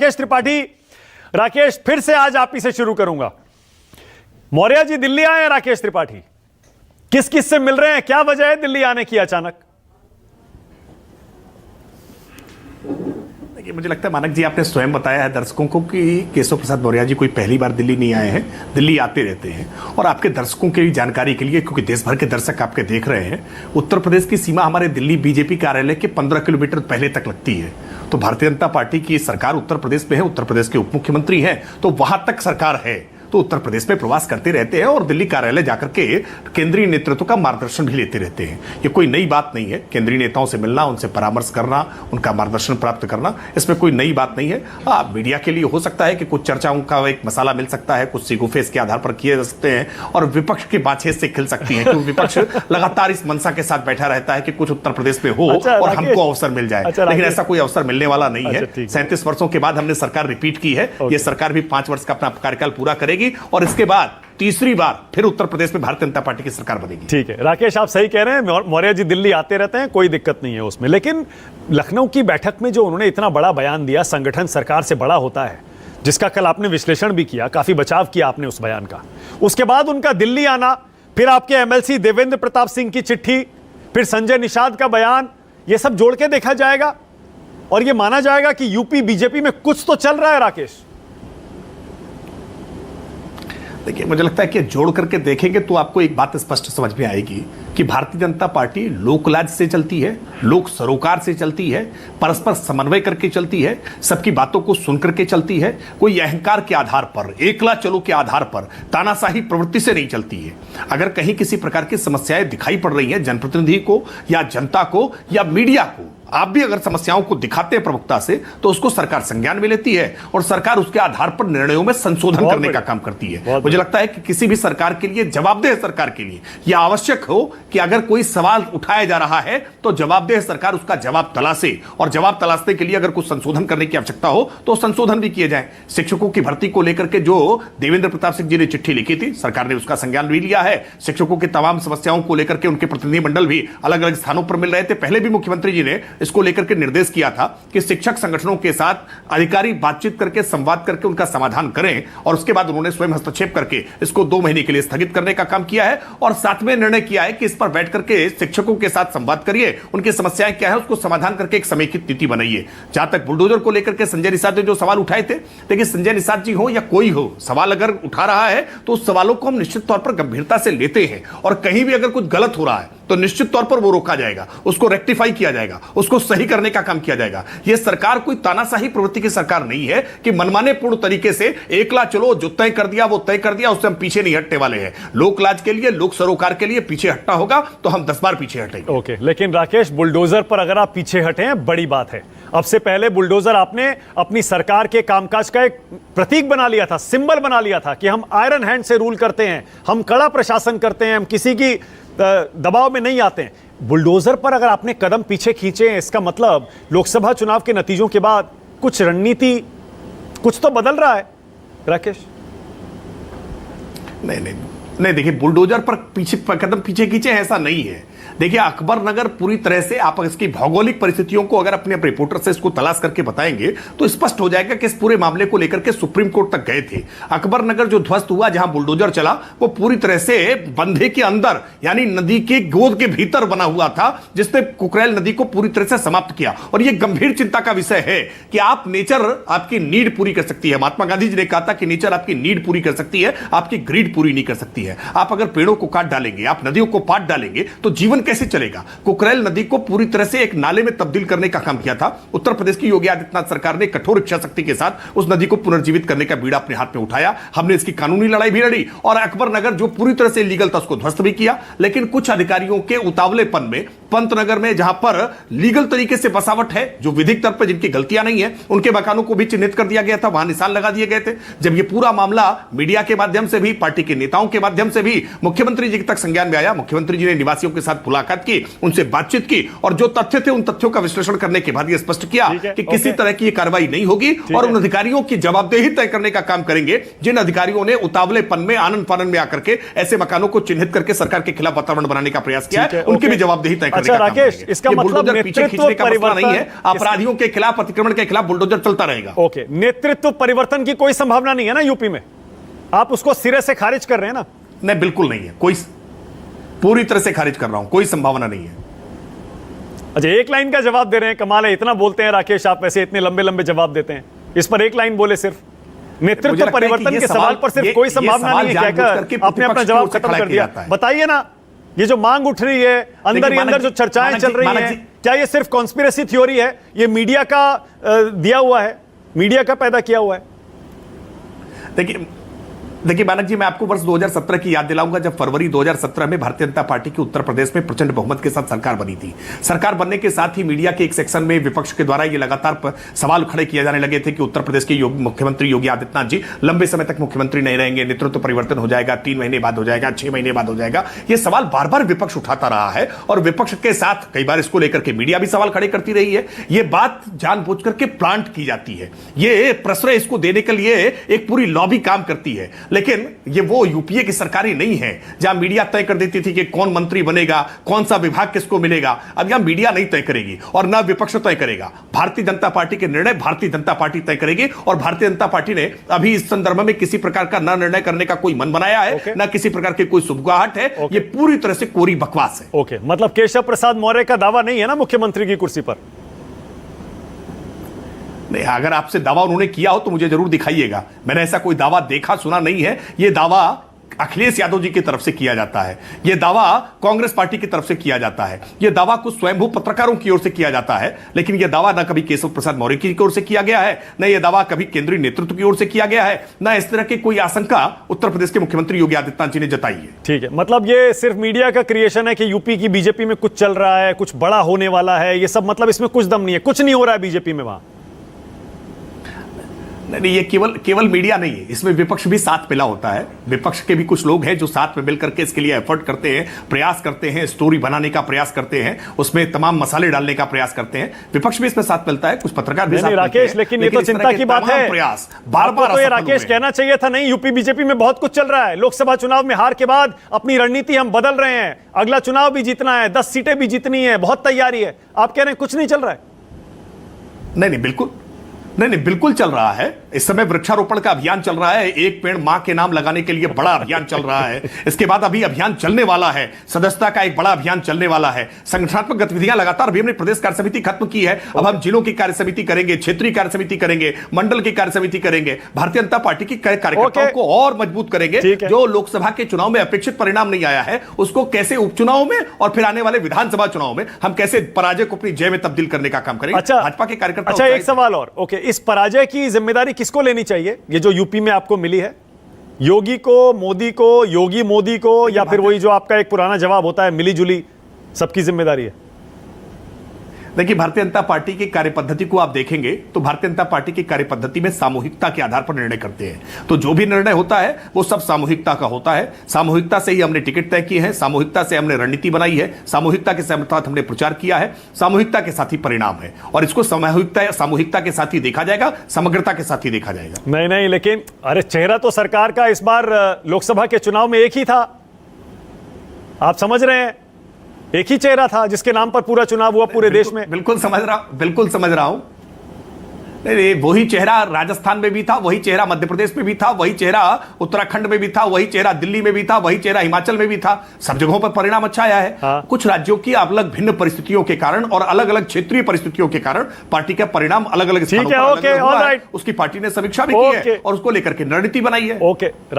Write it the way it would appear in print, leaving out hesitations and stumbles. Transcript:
राकेश त्रिपाठी। राकेश, फिर से आज आप ही से शुरू करूंगा। मौर्य जी दिल्ली आए हैं राकेश त्रिपाठी, किस किस से मिल रहे हैं, क्या वजह है दिल्ली आने की अचानक? देखिए, मुझे लगता है मानक जी आपने स्वयं बताया है दर्शकों को कि केशव प्रसाद मौर्य जी कोई पहली बार दिल्ली नहीं आए हैं, दिल्ली आते रहते हैं। और आपके दर्शकों के जानकारी के लिए, क्योंकि देश भर के दर्शक आपके देख रहे हैं, उत्तर प्रदेश की सीमा हमारे दिल्ली बीजेपी कार्यालय के 15 किलोमीटर पहले तक लगती है। तो भारतीय जनता पार्टी की सरकार उत्तर प्रदेश में है, उत्तर प्रदेश के उप मुख्यमंत्री हैं, तो वहां तक सरकार है, तो उत्तर प्रदेश में प्रवास करते रहते हैं और दिल्ली कार्यालय जाकर के केंद्रीय नेतृत्व का मार्गदर्शन भी लेते रहते हैं। ये कोई नई बात नहीं है। केंद्रीय नेताओं से मिलना, उनसे परामर्श करना, उनका मार्गदर्शन प्राप्त करना, इसमें कोई नई बात नहीं है। मीडिया के लिए हो सकता है कि कुछ चर्चाओं का एक मसाला मिल सकता है, कुछ सिगुफे के आधार पर किए जा सकते हैं और विपक्ष के बाछे से खिल सकती है, क्योंकि विपक्ष लगातार इस मंशा के साथ बैठा रहता है कि कुछ उत्तर प्रदेश में हो और हमको अवसर मिल जाए। लेकिन ऐसा कोई अवसर मिलने वाला नहीं है। 37 वर्षों के बाद हमने सरकार रिपीट की है। ये सरकार भी 5 वर्ष का अपना कार्यकाल पूरा करेगी और इसके बाद तीसरी बार फिर उत्तर प्रदेश में भारतीय जनता पार्टी की सरकार बनेगी। ठीक है राकेश, आप सही कह रहे हैं, मौर्य जी दिल्ली आते रहते हैं, कोई दिक्कत नहीं है उसमें। लेकिन लखनऊ की बैठक में जो उन्होंने इतना बड़ा बयान दिया, संगठन सरकार से बड़ा होता है, जिसका कल आपने विश्लेषण भी किया, काफी बचाव किया आपने उस बयान का। उसके बाद उनका दिल्ली आना, फिर आपके एमएलसी देवेंद्र प्रताप सिंह की चिट्ठी, फिर संजय निषाद का बयान, ये सब जोड़ के देखा जाएगा और ये माना जाएगा कि यूपी बीजेपी में कुछ तो चल रहा है। राकेश, देखिए, मुझे लगता है कि जोड़ करके देखेंगे तो आपको एक बात स्पष्ट समझ में आएगी कि भारतीय जनता पार्टी लोकलाज से चलती है, लोक सरोकार से चलती है, परस्पर समन्वय करके चलती है, सबकी बातों को सुन करके चलती है। कोई अहंकार के आधार पर, एकला चलो के आधार पर, तानाशाही प्रवृत्ति से नहीं चलती है। अगर कहीं किसी प्रकार की समस्याएं दिखाई पड़ रही हैं जनप्रतिनिधि को या जनता को या मीडिया को, आप भी अगर समस्याओं को दिखाते हैं प्रमुखता से, तो उसको सरकार संज्ञान में लेती है और सरकार उसके आधार पर निर्णयों में संशोधन करने का काम करती है। मुझे लगता है कि किसी भी सरकार के लिए, जवाबदेह सरकार के लिए यह आवश्यक हो कि अगर कोई सवाल उठाया जा रहा है तो जवाबदेह सरकार उसका जवाब तलाशे, और जवाब तलाशने के लिए अगर कुछ संशोधन करने की आवश्यकता हो तो संशोधन भी किए जाए। शिक्षकों की भर्ती को लेकर के जो देवेंद्र प्रताप सिंह जी ने चिट्ठी लिखी थी, सरकार ने उसका संज्ञान भी लिया है। शिक्षकों की तमाम समस्याओं को लेकर के उनके प्रतिनिधिमंडल भी अलग अलग स्थानों पर मिल रहे थे। पहले भी मुख्यमंत्री जी ने इसको लेकर के निर्देश किया था कि शिक्षक संगठनों के साथ अधिकारी बातचीत करके, संवाद करके उनका समाधान करें, और उसके बाद उन्होंने स्वयं हस्तक्षेप करके इसको 2 महीने के लिए स्थगित करने का काम किया है। और साथ में निर्णय किया है कि इस पर बैठ करके शिक्षकों के साथ संवाद करिए, उनकी समस्याएं क्या है उसको समाधान करके एक समेकित नीति बनाइए। जहां तक बुलडोजर को लेकर के संजय निषाद ने जो सवाल उठाए थे, देखिए संजय निषाद जी हो या कोई हो, सवाल अगर उठा रहा है तो उस सवालों को हम निश्चित तौर पर गंभीरता से लेते हैं, और कहीं भी अगर कुछ गलत हो रहा है तो निश्चित तौर पर वो रोका जाएगा, उसको रेक्टिफाई किया जाएगा, उसको सही करने का काम किया जाएगा। यह सरकार कोई तानाशाही प्रवृत्ति की सरकार नहीं है कि मनमाने पूर्ण तरीके से एकला चलो, जो तय कर दिया वो तय कर दिया, उससे हम पीछे नहीं हटने वाले हैं। लोकलाज के लिए, लोक सरोकार के लिए पीछे हटना होगा तो हम 10 बार पीछे हटेंगे। ओके, लेकिन राकेश, बुलडोजर पर अगर आप पीछे हटे हैं, बड़ी बात है। अब से पहले बुलडोजर आपने अपनी सरकार के कामकाज का एक प्रतीक बना लिया था, सिंबल बना लिया था कि हम आयरन हैंड से रूल करते हैं, हम कड़ा प्रशासन करते हैं, हम किसी की दबाव में नहीं आते हैं। बुलडोजर पर अगर आपने कदम पीछे खींचे हैं, इसका मतलब लोकसभा चुनाव के नतीजों के बाद कुछ रणनीति, कुछ तो बदल रहा है। राकेश, नहीं, देखिए, बुलडोजर पर कदम पीछे खींचे ऐसा नहीं है। देखिए, अकबर नगर पूरी तरह से, आप इसकी भौगोलिक परिस्थितियों को अगर अपने रिपोर्टर से इसको तलाश करके बताएंगे तो स्पष्ट हो जाएगा कि इस पूरे मामले को लेकर के सुप्रीम कोर्ट तक गए थे। अकबर नगर जो ध्वस्त हुआ, जहां बुलडोजर चला, वो पूरी तरह से बंधे के अंदर, यानी नदी के गोद के भीतर बना हुआ था, जिसने कुकरेल नदी को पूरी तरह से समाप्त किया। और यह गंभीर चिंता का विषय है कि आप, नेचर आपकी नीड पूरी कर सकती है। महात्मा गांधी जी ने कहा था कि नेचर आपकी नीड पूरी कर सकती है, आपकी ग्रीड पूरी नहीं कर सकती है। आप अगर पेड़ों को काट डालेंगे, आप नदियों को पाट डालेंगे तो जीवन कैसे चलेगा। कुकरेल नदी को पूरी तरह से एक नाले में तब्दील करने का काम किया था। उत्तर प्रदेश की योगी आदित्यनाथ सरकार ने कठोर इच्छा शक्ति के साथ उस नदी को पुनर्जीवित करने का बीड़ा अपने हाथ में उठाया। हमने इसकी कानूनी लड़ाई भी लड़ी और अकबर नगर जो पूरी तरह से इलीगल था उसको ध्वस्त भी किया। लेकिन कुछ अधिकारियों के उतावलेपन में पंतनगर में, जहां पर लीगल तरीके से बसावट है, जो विधिक तौर पर जिनकी गलतियां नहीं है, उनके मकानों को भी चिन्हित कर दिया गया था, वहां निशान लगा दिए गए थे। जब यह पूरा मामला मीडिया के माध्यम से भी, पार्टी के नेताओं के माध्यम से भी मुख्यमंत्री जी तक संज्ञान में आया, मुख्यमंत्री जी ने निवासियों के साथ साथ मुलाकात की, उनसे बातचीत की और जो तथ्य थे उन तथ्यों का विश्लेषण करने के बाद यह स्पष्ट किया कि किसी तरह की कार्रवाई नहीं होगी और उन अधिकारियों की जवाबदेही तय करने का काम करेंगे जिन अधिकारियों ने उतावलेपन में, आनंद फानन में आकर के ऐसे मकानों को चिन्हित करके सरकार के खिलाफ वातावरण बनाने का प्रयास किया है, उनकी भी जवाबदेही तय करने का काम करेंगे। इसका मतलब पीछे खींचने का मसला नहीं है, अपराधियों के खिलाफ, अतिक्रमण के खिलाफ बुलडोजर चलता रहेगा। ओके, नेतृत्व परिवर्तन की कोई संभावना नहीं है ना यूपी में? आप उसको सिरे से खारिज कर रहे हैं ना? नहीं, बिल्कुल नहीं है, कोई पूरी तरह से खारिज कर रहा हूं, कोई संभावना नहीं है। अच्छा, एक लाइन का जवाब दे रहे हैं, कमाल है, इतना बोलते हैं राकेश आप, ऐसे इतने लंबे लंबे जवाब देते हैं, इस पर एक लाइन बोले सिर्फ। नेतृत्व परिवर्तन के सवाल पर सिर्फ कोई संभावना नहीं है कहकर आपने अपना जवाब खत्म कर दिया। बताइए ना, ये जो मांग उठ रही है, अंदर ही अंदर जो चर्चाएं चल रही हैं, क्या ये सिर्फ कॉन्स्पिरेसी थ्योरी है? ये मीडिया का दिया हुआ है, मीडिया का पैदा किया हुआ है? देखिए मानक जी, मैं आपको वर्ष 2017 की याद दिलाऊंगा, जब फरवरी 2017 में भारतीय जनता पार्टी की उत्तर प्रदेश में प्रचंड बहुमत के साथ सरकार बनी थी। सरकार बनने के साथ ही मीडिया के एक सेक्शन में विपक्ष के द्वारा ये लगातार सवाल खड़े किए जाने लगे थे कि उत्तर प्रदेश के मुख्यमंत्री योगी आदित्यनाथ जी लंबे समय तक मुख्यमंत्री नहीं रहेंगे, नेतृत्व परिवर्तन हो जाएगा, 3 महीने बाद हो जाएगा, 6 महीने बाद हो जाएगा। यह सवाल बार बार विपक्ष उठाता रहा है और विपक्ष के साथ कई बार इसको लेकर के मीडिया भी सवाल खड़े करती रही है। यह बात जानबूझ करके प्लांट की जाती है, यह प्रश्रय इसको देने के लिए एक पूरी लॉबी काम करती है। लेकिन ये वो यूपीए की सरकारी नहीं है जहां मीडिया तय कर देती थी कि कौन मंत्री बनेगा, कौन सा विभाग किसको मिलेगा। अब यहां मीडिया नहीं तय करेगी और ना विपक्ष तय करेगा, भारतीय जनता पार्टी के निर्णय भारतीय जनता पार्टी तय करेगी। और भारतीय जनता पार्टी ने अभी इस संदर्भ में किसी प्रकार का ना निर्णय करने का कोई मन बनाया है, ना किसी प्रकार की कोई सुबगाहट है। ये पूरी तरह से कोरी बकवास है। ओके, मतलब केशव प्रसाद मौर्य का दावा नहीं है ना मुख्यमंत्री की कुर्सी पर? नहीं, अगर आपसे दावा उन्होंने किया हो तो मुझे जरूर दिखाइएगा। मैंने ऐसा कोई दावा देखा सुना नहीं है। यह दावा अखिलेश यादव जी की तरफ से किया जाता है, यह दावा कांग्रेस पार्टी की तरफ से किया जाता है, यह दावा कुछ स्वयंभू पत्रकारों की ओर से किया जाता है। लेकिन यह दावा ना कभी केशव प्रसाद मौर्य की ओर से किया गया है, न यह दावा कभी केंद्रीय नेतृत्व की ओर से किया गया है, ना इस तरह की कोई आशंका उत्तर प्रदेश के मुख्यमंत्री योगी आदित्यनाथ जी ने जताई है। ठीक है, मतलब ये सिर्फ मीडिया का क्रिएशन है कि यूपी की बीजेपी में कुछ चल रहा है, कुछ बड़ा होने वाला है, ये सब मतलब इसमें कुछ दम नहीं है, कुछ नहीं हो रहा है बीजेपी में वहां? नहीं, ये केवल मीडिया नहीं है, इसमें विपक्ष भी साथ मिला होता है। विपक्ष के भी कुछ लोग हैं जो साथ में मिलकर के इसके लिए एफर्ट करते हैं, प्रयास करते हैं, स्टोरी बनाने का प्रयास करते हैं, उसमें तमाम मसाले डालने का प्रयास करते हैं। विपक्ष भी इसमें साथ मिलता है, कुछ पत्रकार भी साथ मिलते हैं। राकेश, लेकिन ये तो चिंता की बात है। प्रयास बार-बार, तो ये राकेश कहना चाहिए था, नहीं यूपी बीजेपी में बहुत कुछ चल रहा है, लोकसभा चुनाव में हार के बाद अपनी रणनीति हम बदल रहे हैं, अगला चुनाव भी जीतना है, 10 सीटें भी जीतनी है, बहुत तैयारी है। आप कह रहे हैं कुछ नहीं चल रहा है? नहीं, बिल्कुल चल रहा है। इस समय वृक्षारोपण का अभियान चल रहा है, एक पेड़ मां के नाम लगाने के लिए बड़ा अभियान चल रहा है। इसके बाद अभी अभियान चलने वाला है, सदस्यता का एक बड़ा अभियान चलने वाला है। संगठनात्मक गतिविधियां लगातार, अभी हमने प्रदेश कार्य समिति खत्म की है, अब हम जिलों की कार्य समिति करेंगे, क्षेत्रीय कार्य समिति करेंगे, मंडल की कार्य समिति करेंगे, भारतीय जनता पार्टी की कार्यकर्ताओं को और मजबूत करेंगे। जो लोकसभा के चुनाव में अपेक्षित परिणाम नहीं आया है, उसको कैसे उपचुनाव में और फिर आने वाले विधानसभा चुनाव में हम कैसे पराजय को अपनी जय में तब्दील करने का काम करेंगे। भाजपा के कार्यकर्ता। अच्छा, एक सवाल और, ओके, इस पराजय की जिम्मेदारी किसको लेनी चाहिए, ये जो यूपी में आपको मिली है? योगी को, मोदी को, योगी मोदी को, या फिर वही जो आपका एक पुराना जवाब होता है मिली जुली सबकी जिम्मेदारी है? देखिए, भारतीय जनता पार्टी की कार्यपद्धति को आप देखेंगे तो भारतीय जनता पार्टी की कार्यपद्धति में सामूहिकता के आधार पर निर्णय करते हैं। तो जो भी निर्णय होता है वो सब सामूहिकता का होता है। सामूहिकता से ही हमने टिकट तय किए हैं, सामूहिकता से हमने रणनीति बनाई है, सामूहिकता के साथ हमने प्रचार किया है, सामूहिकता के साथ ही परिणाम है। और इसको सामूहिकता के साथ ही देखा जाएगा, समग्रता के साथ ही देखा जाएगा। नहीं, लेकिन अरे चेहरा तो सरकार का इस बार लोकसभा के चुनाव में एक ही था, आप समझ रहे हैं? एक ही चेहरा था जिसके नाम पर पूरा चुनाव हुआ पूरे देश में। बिल्कुल समझ रहा हूं। नहीं, वही चेहरा राजस्थान में भी था, वही चेहरा मध्य प्रदेश में भी था, वही चेहरा उत्तराखंड में भी था, वही चेहरा दिल्ली में भी था, वही चेहरा हिमाचल में भी था। सब जगहों पर परिणाम अच्छा आया है। हाँ। कुछ राज्यों की अलग भिन्न परिस्थितियों के कारण और अलग अलग क्षेत्रीय परिस्थितियों के कारण पार्टी का परिणाम अलग अलग स्थानों पर अलग अलग हुआ है। उसकी पार्टी ने समीक्षा भी की है और उसको लेकर के रणनीति बनाई है। ओके।